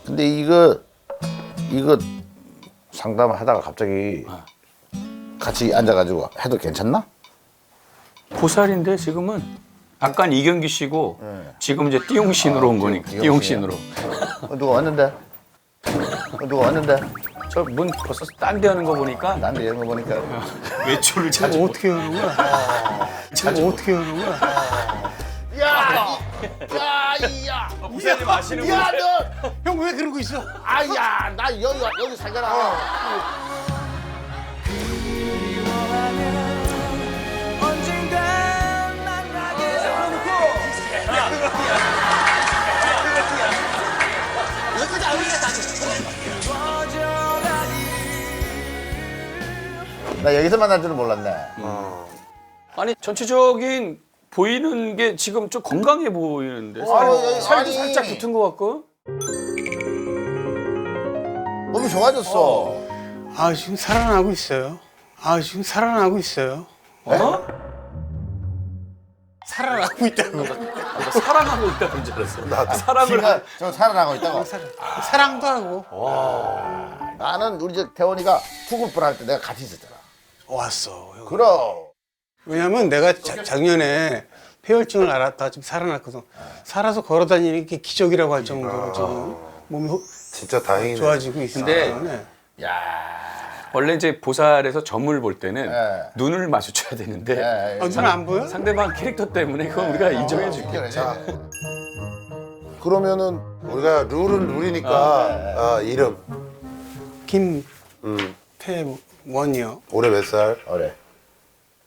근데 이거 상담하다가 갑자기 같이 앉아가지고 해도 괜찮나? 보살인데 지금은 아깐 이경규 씨고 지금 이제 띠용신으로 온 거니까 띠용신으로. 누가 왔는데? 누가 왔는데? 저 문 벌써 딴 데 하는 거 보니까 나한테 이런 거 보니까 외출을 자주 어떻게 하는 거야? 지금 어떻게 하는 거야? 야! 보살님 아시는 분. 야, 너! 형 왜 그러고 있어? 아야, 나 여기 살잖아. 나 여기서 만날 줄은 몰랐네. 아니 전체적인 보이는 게 지금 좀 건강해 보이는데 아니, 살도 아니. 살짝 붙은 것 같고. 몸이 좋아졌어. 아 지금 살아나고 있어요. 아 지금 살아나고 있어요. 어? 살아나고 있다고. 사랑하고 있다는 줄 알았어. 사랑을 지가 좀 살아나고 있다고. 사랑도 하고 나는 우리 저 태원이가 투급불 할 때 내가 같이 있었잖아. 왔어. 형. 그럼. 왜냐면 내가 작년에 폐혈증을 앓았다 지금 살아났거든. 살아서 걸어다니는 게 기적이라고 할 정도로 지금 몸이 진짜 다행이네. 좋아지고 있어. 근데 야. 원래 이제 보살에서 점을 볼 때는 예. 눈을 마주쳐야 되는데 눈 안 보여? 상대방 캐릭터 때문에 그건 우리가 인정해 줄게. 자, 그러면은 우리가 룰은 룰이니까 이름. 김태원이요. 올해 몇 살? 그래.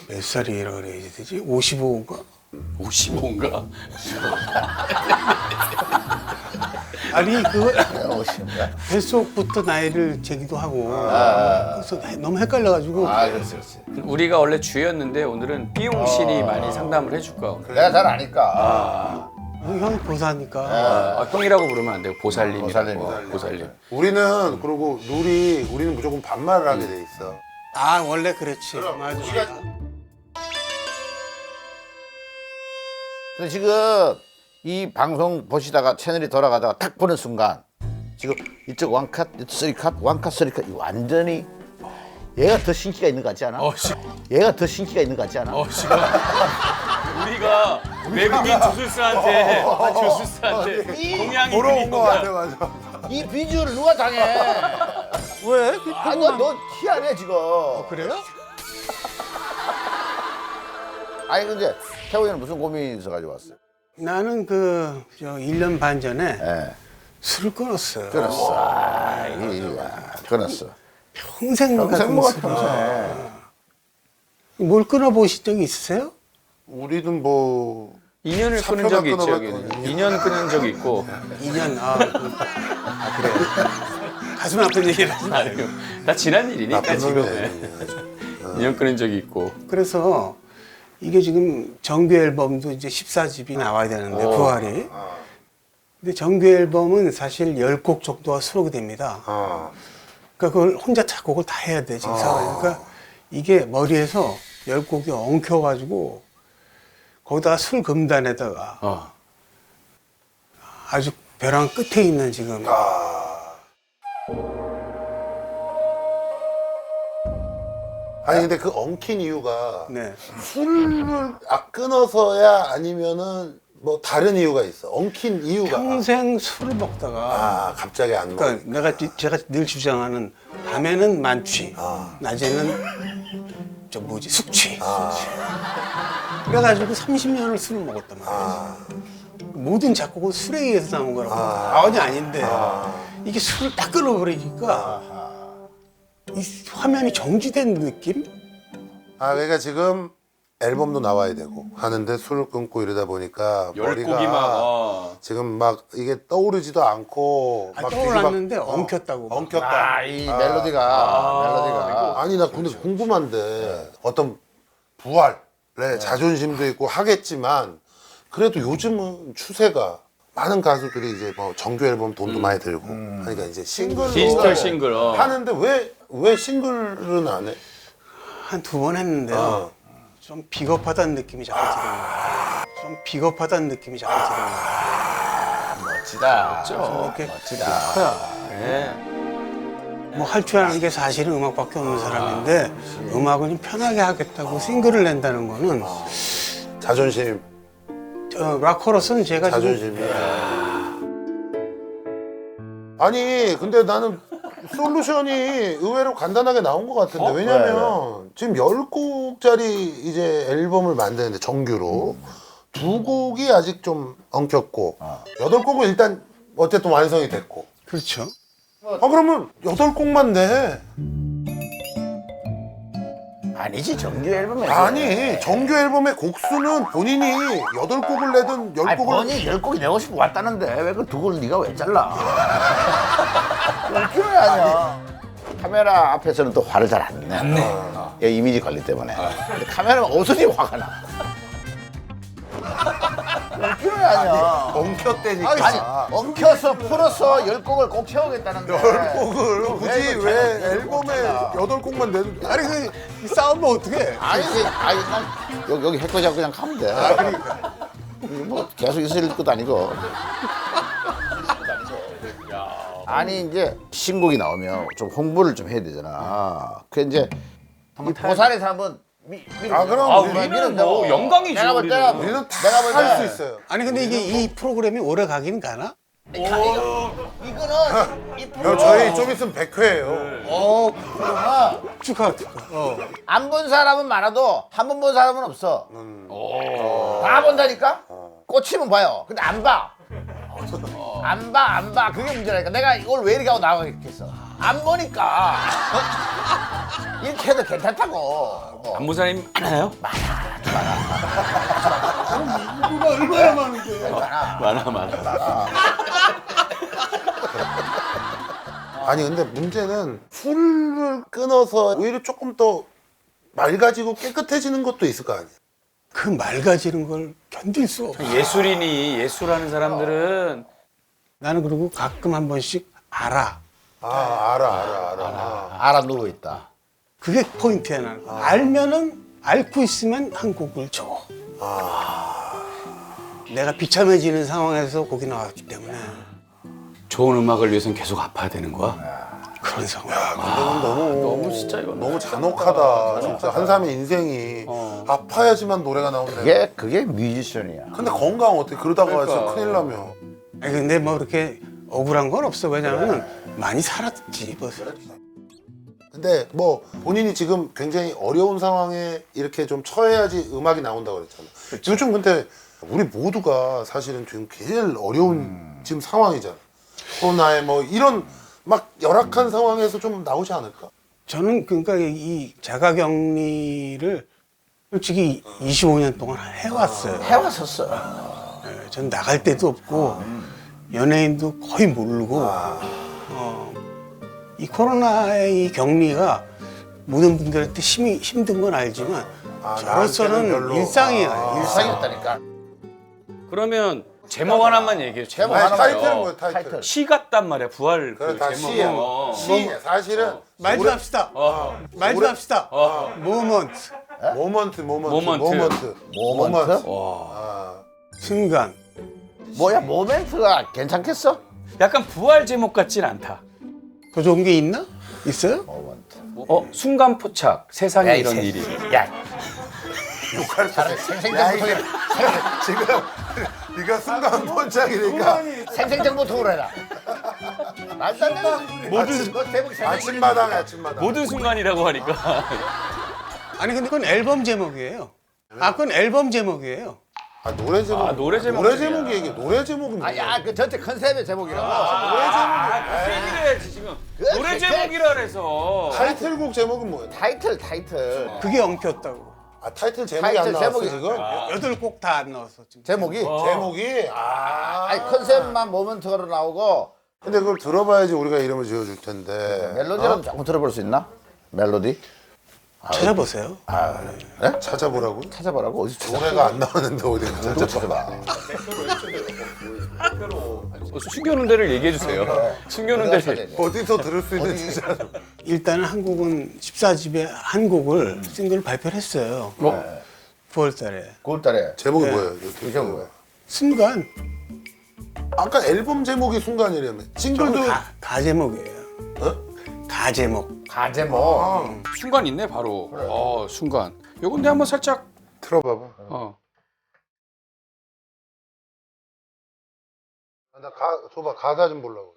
몇 살이라 그래야 되지? 55인가? 55인가? 아니 그 오십니다. 뱃속부터 나이를 재기도 하고 그래서 너무 헷갈려가지고 아, 그렇지, 그렇지. 우리가 원래 주였는데 오늘은 삐용신이 많이 상담을 해줄 거야. 내가 잘 아니까. 형이 보사니까 아, 형이라고 부르면 안 되고 보살님이라고. 보살님. 보살님. 우리는 그리고 룰이 우리는 무조건 반말을 하게 돼 있어. 아 원래 그렇지 맞아. 근데 지금 이 방송 보시다가 채널이 돌아가다가 딱 보는 순간 지금 이쪽 원컷, 이쪽 쓰리컷, 원컷, 쓰리컷 이 완전히 얘가 더 신기가 있는 것 같지 않아? 얘가 더 신기가 있는 것 같지 않아? 우리가 외국인 주술사한테 동양이 보러 그린 온 거 거야. 같아, 맞아. 이 비주얼을 누가 당해? 왜? 아, 너 희한해 지금. 그래요? 아니 근데 태호이는 무슨 고민이 있어가지고 왔어요? 나는 그 1년 반 전에 예, 술을 끊었어요. 끊었어. 끊었어. 평생 평생 먹었 먹어 평생. 뭘 끊어보신 적이 있으세요? 우리는 뭐 2년을 끊은 사표가 적이 있죠. 끊어봤거든요. 여기는. 2년 끊은 적이 있고. 2년 그래. 가슴 아픈 얘기를 하지 마. 아유, 다 지난 일이니까 나쁜 지금. 놈이네. 2년 끊은 적이 있고. 그래서 이게 지금 정규 앨범도 이제 14집이 나와야 되는데 부활이. 근데 정규 앨범은 사실 10곡 정도가 수록이 됩니다. 그러니까 그걸 혼자 작곡을 다 해야 돼 지금 상황이. 그러니까 이게 머리에서 10곡이 엉켜가지고 거기다가 술 금단에다가 아주 벼랑 끝에 있는 지금 아니 근데 그 엉킨 이유가 네. 술을 끊어서야 아니면은 뭐 다른 이유가 있어. 엉킨 이유가 평생 술을 먹다가 갑자기 안 먹어. 그러니까 제가 늘 주장하는 밤에는 만취, 낮에는 저 뭐지 숙취. 그래가지고 30년을 술을 먹었단 말이야. 모든 작곡은 술에 의해서 나온 거라고. 아원이 아닌데 이게 술을 딱 끊어버리니까 이 화면이 정지된 느낌? 그러니까 지금 앨범도 나와야 되고 하는데 술을 끊고 이러다 보니까 10곡이 머리가 막. 지금 막 이게 떠오르지도 않고 막 떠올랐는데 뒤집어- 엉켰다고. 엉켰다. 이 멜로디가 아니 나 근데 궁금한데 어떤 부활의 자존심도 있고 하겠지만 그래도 요즘은 추세가 많은 가수들이 이제 뭐 정규 앨범 돈도 많이 들고 그러니까 이제 싱글로 디지털 싱글. 하는데 왜 싱글은 안 해? 한 2번 했는데요. 좀 비겁하다는 느낌이 자꾸 들어요. 좀 비겁하다는 느낌이 자꾸 들어요. 멋지다. 이렇게 멋지다. 네. 뭐 할 줄 아는 게 사실은 음악밖에 없는 사람인데 음악을 좀 편하게 하겠다고 싱글을 낸다는 거는 자존심. 락커로서는 제가 지금 자존심이. 아니 근데 나는 솔루션이 의외로 간단하게 나온 것 같은데 왜냐면 지금 10곡짜리 이제 앨범을 만드는데 정규로 2곡이 아직 좀 엉켰고 8곡은 일단 어쨌든 완성이 됐고 그렇죠. 그러면 8곡만 내. 아니지 정규 앨범에. 아니 정규 앨범의 곡수는 본인이 8곡을 내든 10곡을 아니 본인이 10곡이 내고 싶어 왔다는데 왜 그 2곡을 네가 왜 잘라? 웃기는 아니야. 카메라 앞에서는 또 화를 잘 안 내. 얘 이미지 관리 때문에. 근데 카메라는 어순이 화가 나. 웃기는 아니야. 엉켰대니까. 아니 엉켜서 풀어서 10곡을 꼭 채우겠다는데 10곡을 굳이 왜 이거 왜 잘- 앨범에 8곡만 내도 아니 그 싸우면 어떡해? 아니지 난 여기 해코 잡고 그냥 가면 돼. 그러니까. 뭐 계속 있을 것도 아니고. 아니 이제 신곡이 나오면 좀 홍보를 좀 해야 되잖아. 그 이제 이 보살에서 한번 그럼 우리는 뭐 영광이죠. 내가 볼 때 우리는. 우리는 내가 볼 다 할 수 때 있어요. 아니 근데 이게 이 프로그램이 오래 가긴 가나? 이거는 이 형, 프로 저희 좀 있으면 100회예요. 프로가 축하. 안 본 사람은 많아도 한 번 본 사람은 없어. 다 본다니까? 꽂히면 봐요. 근데 안 봐. 안 봐. 그게 문제라니까. 내가 이걸 왜 이렇게 하고 나가겠겠어. 안 보니까. 이렇게 해도 괜찮다고. 안본 사람이 많아요? 누가 얼마나 많은데? 많아. 아니 근데 문제는 술을 끊어서 오히려 조금 더 맑아지고 깨끗해지는 것도 있을 거 아니에요. 그 맑아지는 걸 견딜 수 없어. 예술인이 예술하는 사람들은 나는 그리고 가끔 한 번씩 알아. 알아. 알아 누워 있다. 그게 포인트야 나는. 알면은 앓고 있으면 한 곡을 줘. 내가 비참해지는 상황에서 곡이 나왔기 때문에 좋은 음악을 위해서는 계속 아파야 되는 거야. 그런 상황. 이건 너무 진짜 이거 너무 잔혹하다. 진짜 한 사람의 인생이 아파야지만 노래가 나오는데. 그게 뮤지션이야. 근데 건강 어떻게 그러다가 그러니까. 진짜 큰일 나면. 아니 근데 뭐 그렇게 억울한 건 없어. 왜냐면은 많이 살았지 벌써. 근데 뭐 본인이 지금 굉장히 어려운 상황에 이렇게 좀 처해야지 음악이 나온다고 그랬잖아. 요즘 근데 우리 모두가 사실은 지금 제일 어려운 지금 상황이잖아. 코로나에 뭐 이런 막 열악한 상황에서 좀 나오지 않을까? 저는 그러니까 이 자가격리를 솔직히 25년 동안 해왔어요. 해왔었어. 전 나갈 데도 없고 연예인도 거의 모르고 이 코로나의 이 격리가 모든 분들한테 힘든 건 알지만 나한테는 저로서는 별로. 일상이야. 일상. 상이었다니까. 그러면 제목 하나만 얘기해 줘. 제목 아니, 하나만 타이틀은 해요. 뭐야 타이틀? 시 같단 말이야. 부활 그래 그 다 제목은. 시야. 시야. 사실은 말 좀 합시다. 말 좀 합시다. 모먼트. 모먼트. 모먼트? 순간. 뭐야 모멘트가 괜찮겠어? 약간 부활 제목 같진 않다. 더 좋은 게 있나? 있어요? 모멘트. 순간 포착. 세상에 야, 이런 이 일이. 야 욕할 차라리 야, 생생정보통에 지금 네가 순간 번짝이니까 생생정보통으로 해라. 말도 안 되는 모든 대목이 아침마당. 모든 순간이라고 하니까. 아니 근데 그건 앨범 제목이에요. 그건 앨범 제목이에요. 노래 제목. 노래 제목. 노래 제목이 얘기. 노래 제목은 뭐야? 아야 그 전체 컨셉의 제목이라고. 얘기를 해야지 지금. 노래 그- 제목이라 그래서. 타이틀곡 제목은 뭐야? 타이틀. 그게 엉켰다고. 타이틀 제목이 안 타이틀 나왔어 제목이- 지금? 8곡 다 안 나왔어 지금. 제목이. 제목이 아니 컨셉만 모멘트로 나오고 근데 그걸 들어봐야지 우리가 이름을 지어줄 텐데. 멜로디라도 조금 들어볼 수 있나? 멜로디? 찾아보세요. 찾아보라고? 찾아보라고 어디 찾아? 노래가 안 나오는데 어디 찾아봐. 숨겨놓은 데를 얘기해 주세요. 숨겨놓은 데를. 어디서 들을 수 있는지 잘. 일단은 한국은 14집에 한 곡을 싱글 발표를 했어요. 9월달에. 9월달에 제목이 네. 뭐예요? 그게 뭐야? 순간. 아까 앨범 제목이 순간이라며. 싱글도 저거 다 제목이에요. 어? 다 제목. 가제목. 순간 있네 바로. 순간. 요건 내 한번 살짝. 틀어봐봐. 나 줘봐 가사 좀 보려고.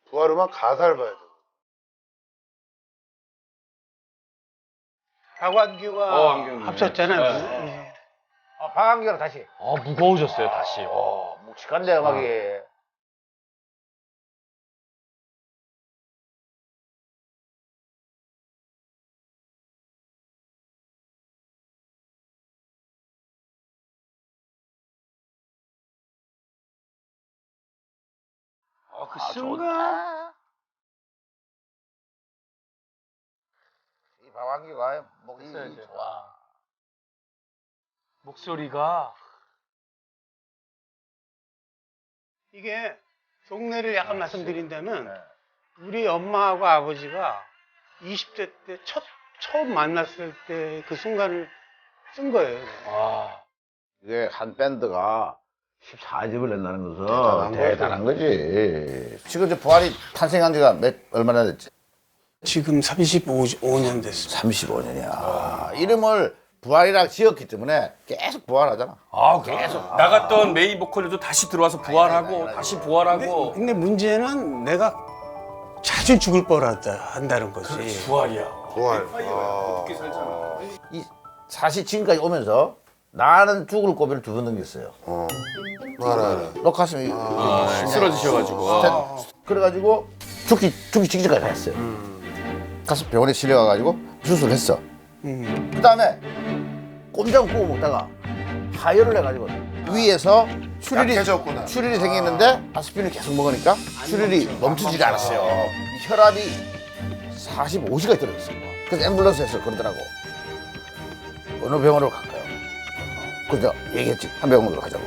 부활음악 가사를 봐야 돼. 박완규가 안경이. 합쳤잖아요. 네. 방한기랑 다시. 무거워졌어요 다시. 묵직한데 음악이. 그 순간. 이 방한기가 목이 됐어요, 이제. 좋아. 목소리가. 이게 속내를 약간 말씀드린다면 우리 엄마하고 아버지가 20대 때 처음 만났을 때 그 순간을 쓴 거예요. 이게 한 밴드가 14집을 낸다는 것은 대단한 거지. 지금 이제 부활이 탄생한 지가 얼마나 됐지? 지금 35년 됐습니다. 35년이야. 이름을 부활이라고 지었기 때문에 계속 부활하잖아. 계속 나갔던 메인 보컬들도 다시 들어와서 부활하고 다시 부활하고. 근데 문제는 내가 자주 죽을 뻔하다 한다는 거지. 부활이야. 부활. 이 사실 지금까지 오면서 나는 죽을 고비를 두 번 넘겼어요. 알아. 녹화했으면 쓰러지셔가지고. 그래가지고 죽기 직전까지 갔어요. 가서 병원에 실려가가지고 수술을 했어. 그 다음에 꼼장 구워 먹다가 하혈을 해가지고 위에서 약해졌구나. 출혈이 생기는데 아스피린을 계속 먹으니까 출혈이 멈추지 않았어요. 혈압이 45시까지 떨어졌어요. 그래서 앰뷸런스에서 그러더라고. 어느 병원으로 갈까요? 그래서 얘기했지. 한 병원으로 가자고.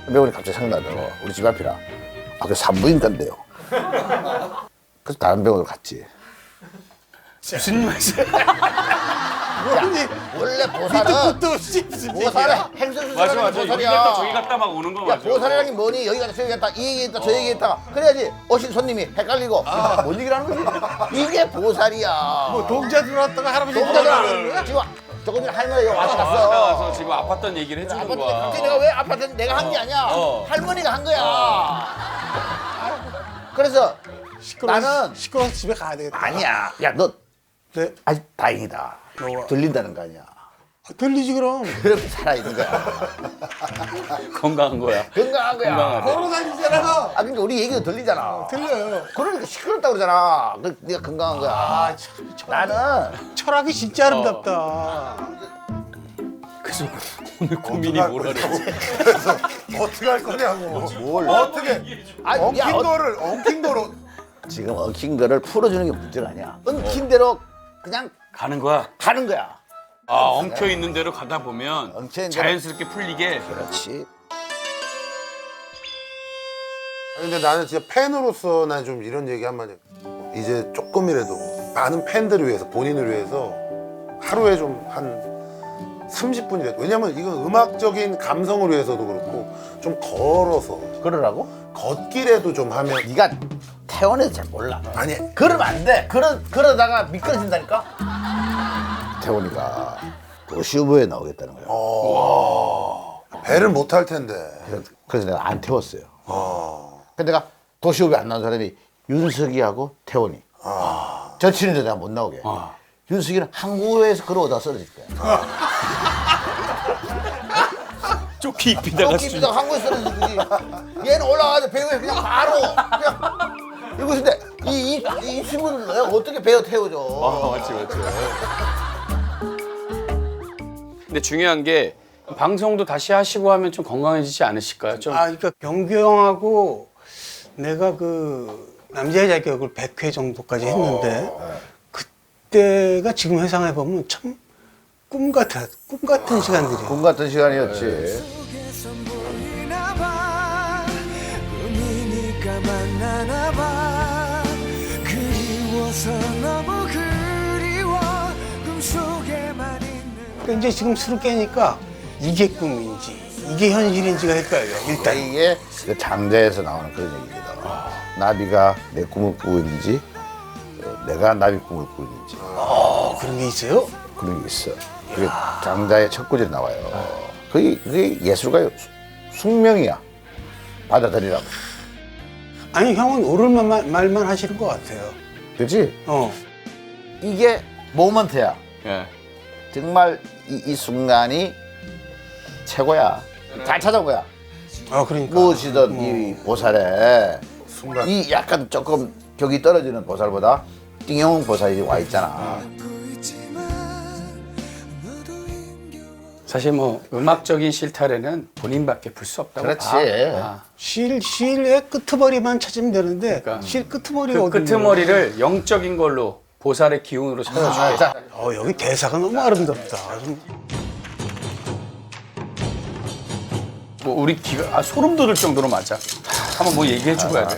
한 병원이 갑자기 생각나더라고. 우리 집 앞이라. 그 산부인과인데요. 그래서 다른 병원으로 갔지. 무슨 말이야? 원래 보살은 행선수술하는 맞아. 여기 보살이야. 갔다 저기 갔다 막 오는 거 야, 맞아. 보살이라는 게 뭐니? 여기 갔다 저기 갔다 이 얘기했다 저 얘기했다. 그래야지 오신 손님이 헷갈리고 뭔 얘기를 하는 거지? 이게 보살이야. 뭐 동자 들어왔다가 할아버지 동자들 지금 조금 전에 할머니가 왔다 갔어. 나와서 지금 아팠던 얘기를 해주는 아파트 거야. 갑자기 내가 왜 아파트 내가 한 게 아니야. 할머니가 한 거야. 그래서 나는 시끄러워서 집에 가야 되겠다. 아니야. 야, 너 네. 아직 다행이다. 뭐가? 들린다는 거 아니야. 들리지 그럼. 그렇게 살아있는 거야. 건강한 거야. 건강한 거야. 건강하대. 걸어 다니잖아. 그러니까 우리 얘기도 들리잖아. 들려요. 그러니까 시끄럽다고 그러잖아. 네가 건강한 거야. 아, 참, 나는 철학이 진짜 아름답다. 그래서 오늘 고민이 뭐라래? 그래서 어떻게 할 거냐고. 뭘? 어떻게 아니, 야, 엉킨 거로 지금 엉킨 거를 풀어주는 게 문제가 아니야. 엉킨 대로 그냥 가는 거야. 가는 거야. 엉켜 있는 대로 가다 보면 엉켜 있는 자연스럽게 풀리게. 그렇지. 아니, 근데 나는 진짜 팬으로서 난 좀 이런 얘기 한마디. 이제 조금이라도 많은 팬들을 위해서 본인을 위해서 하루에 좀 한 30분이라도. 왜냐면 이건 음악적인 감성을 위해서도 그렇고 좀 걸어서 그러라고? 걷기라도 좀 하면. 네가 태원에서 잘 몰라. 아니 그러면 안 돼. 그러다가 미끄러진다니까. 태원이가 도시오브에 나오겠다는 거야. 배를 못 탈 텐데. 그래서 내가 안 태웠어요. 근데 내가 도시오브에 안 나온 사람이 윤석이하고 태원이. 절친인데 내가 못 나오게. 윤석이는 항구에서 걸어오다가 쓰러질 거야. 쪼끼 입히다가 끼비다가 항구에 쓰러질 거지. 얘는 올라가서 배우에 그냥 바로 그냥 이러고 있는데 이 친구는 내가 어떻게 배워 태워줘. 맞지. 근데 중요한 게 방송도 다시 하시고 하면 좀 건강해지지 않으실까요? 좀. 그러니까 경규 형하고 내가 그 남자의 자격을 100회 정도까지 했는데 그때가 지금 회상해 보면 참 꿈 같은 시간들이야. 꿈 같은 시간이었지. 속에선 보이나 봐 꿈이니까 만나나 봐 그리워서 너무 그리워 꿈속에만 있는 근데 이제 지금 술을 깨니까 이게 꿈인지 이게 현실인지가 헷갈려. 일단 이게 그 장자에서 나오는 그런 얘기거든. 나비가 내 꿈을 꾸고 있는지 내가 나비 꿈을 꾸고 있는지 그런 게 있어요? 그런 게 있어. 그게 장자의 첫 구절에 나와요. 그게 예술가의 숙명이야. 받아들이라고. 아니 형은 옳은 말만 하시는 것 같아요. 그렇지? 이게 모먼트야. 예. 정말 이 순간이 최고야. 잘 찾아온 거야. 그러니까 무엇이든 이 보살에 순간. 이 약간 조금 격이 떨어지는 보살보다 띵용 보살이 와 있잖아. 사실 뭐 음악적인 실타래는 본인밖에 불 수 없다고 그렇지. 봐. 실의 끄트머리만 찾으면 되는데 그러니까. 실 끄트머리가 그 어디 끄트머리를 영적인 걸로 보살의 기운으로 찾아줄게. 자, 여기 대사가 너무 아름답다. 뭐 우리 귀가 소름 돋을 정도로 맞아. 한번 뭐 얘기해 주고 해야 돼.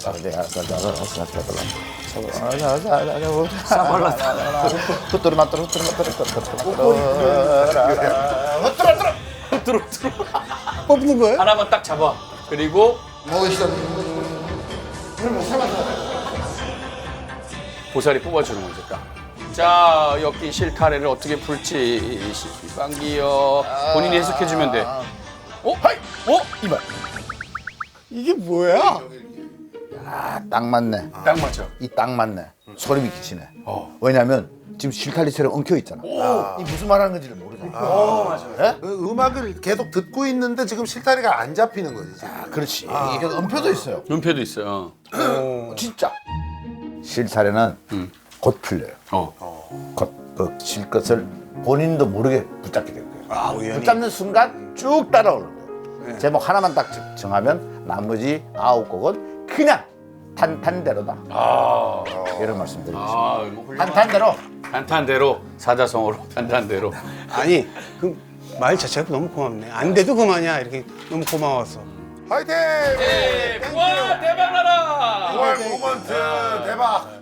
뽑는 거예요? 하나만 딱 잡아. 그리고 보살이 뽑아주는 거죠. 딱. 자, 엮인 실타래를 어떻게 풀지 시방기요. 본인이 해석해주면 돼. 하이! 이봐. 이게 뭐야? 딱 맞네. 딱 맞죠. 이 딱 맞네. 소름이 끼치네. 왜냐면 지금 실타리처럼 엉켜 있잖아. 이 무슨 말하는 건지를 모르잖아. 맞아. 그 음악을 계속 듣고 있는데 지금 실타리가 안 잡히는 거지. 지금. 그렇지. 이게 음표도 있어요. 눈표도 있어요. 진짜. 실타래는 곧 풀려요. 곧 그 실것을 본인도 모르게 붙잡게 될 거예요. 우연히. 붙잡는 순간 쭉 따라오는 거예요. 제목 하나만 딱 정하면 나머지 9곡은 그냥 탄탄대로다. 이런 말씀 드리겠습니다. 뭐 탄탄대로. 탄탄대로 사자성어로 탄탄대로. 아니 그 말 자체가 너무 고맙네. 안 돼도 그만이야. 이렇게 너무 고마워서. 화이팅! 와 대박 나라. 9월 모먼트 대박!